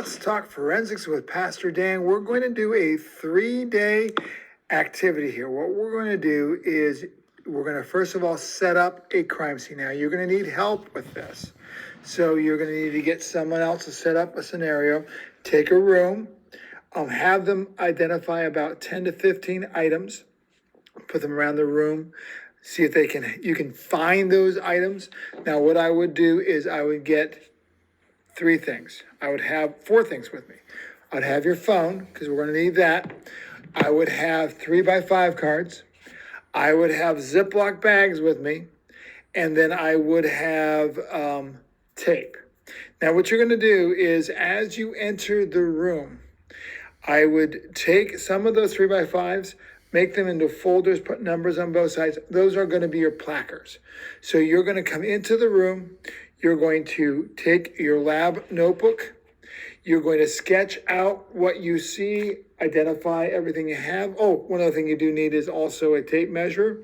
Let's Talk Forensics with Pastor Dan. We're going to do a 3-day activity here. What we're going to do is we're going to first of all set up a crime scene. Now, you're going to need help with this. So you're going to need to get someone else to set up a scenario. Take a room, have them identify about 10 to 15 items, put them around the room, see if you can find those items. Now, what I would do is I would get 3 things. I would have 4 things with me. I'd have your phone, because we're going to need that. I would have 3x5 cards. I would have Ziploc bags with me. And then I would have tape. Now, what you're going to do is, as you enter the room, I would take some of those 3x5s, make them into folders, put numbers on both sides. Those are going to be your placards. So you're going to come into the room. You're going to take your lab notebook. You're going to sketch out what you see, identify everything you have. Oh, one other thing you do need is also a tape measure.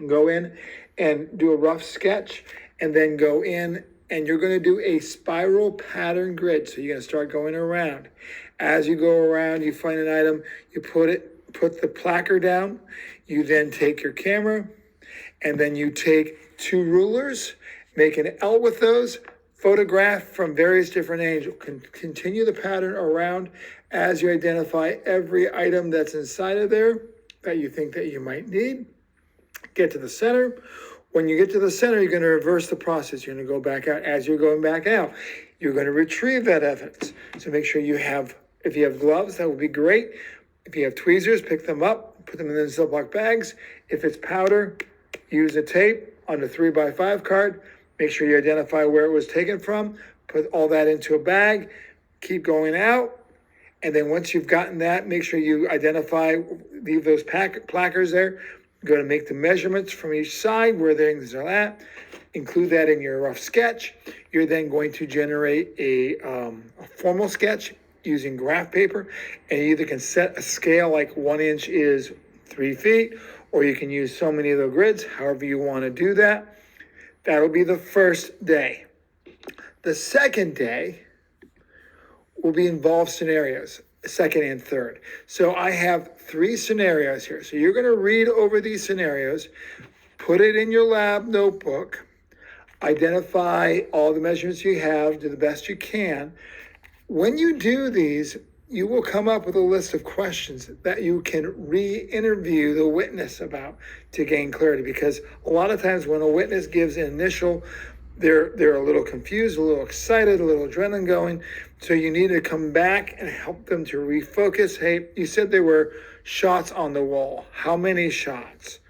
Go in and do a rough sketch, and then go in and you're going to do a spiral pattern grid. So you're going to start going around. As you go around, you find an item, you put the placard down. You then take your camera, and then you take 2 rulers, make an L with those, photograph from various different angles. Continue the pattern around as you identify every item that's inside of there that you think that you might need. Get to the center. When you get to the center, you're going to reverse the process. You're going to go back out. As you're going back out, you're going to retrieve that evidence. So make sure if you have gloves, that would be great. If you have tweezers, pick them up, put them in the Ziploc bags. If it's powder, use a tape on the 3x5 card. Make sure you identify where it was taken from. Put all that into a bag. Keep going out. And then once you've gotten that, make sure you leave those placards there. Go to make the measurements from each side where things are at. Include that in your rough sketch. You're then going to generate a formal sketch using graph paper. And you either can set a scale like 1 inch is 3 feet, or you can use so many of the grids, however you want to do that. That'll be the first day. The second day will be involved scenarios, second and third. So I have 3 scenarios here. So you're going to read over these scenarios, put it in your lab notebook, identify all the measurements you have, do the best you can. When you do these, you will come up with a list of questions that you can re-interview the witness about to gain clarity. Because a lot of times when a witness gives an initial, they're a little confused, a little excited, a little adrenaline going. So you need to come back and help them to refocus. Hey, you said there were shots on the wall. How many shots?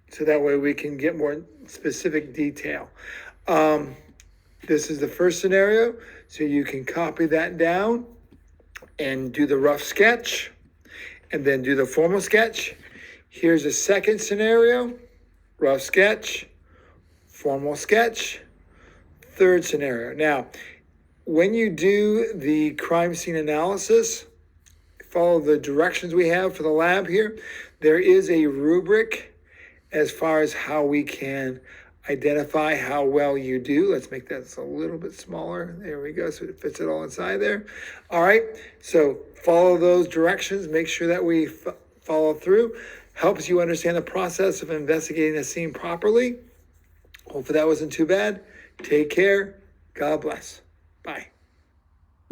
So that way we can get more specific detail. This is the first scenario. So you can copy that down and do the rough sketch, and then do the formal sketch. Here's a second scenario, rough sketch, formal sketch, third scenario. Now, when you do the crime scene analysis, follow the directions we have for the lab here. There is a rubric as far as how we can identify how well you do. Let's make that a little bit smaller. There we go. So it fits it all inside there. All right. So follow those directions. Make sure that we follow through. Helps you understand the process of investigating a scene properly. Hopefully that wasn't too bad. Take care. God bless. Bye.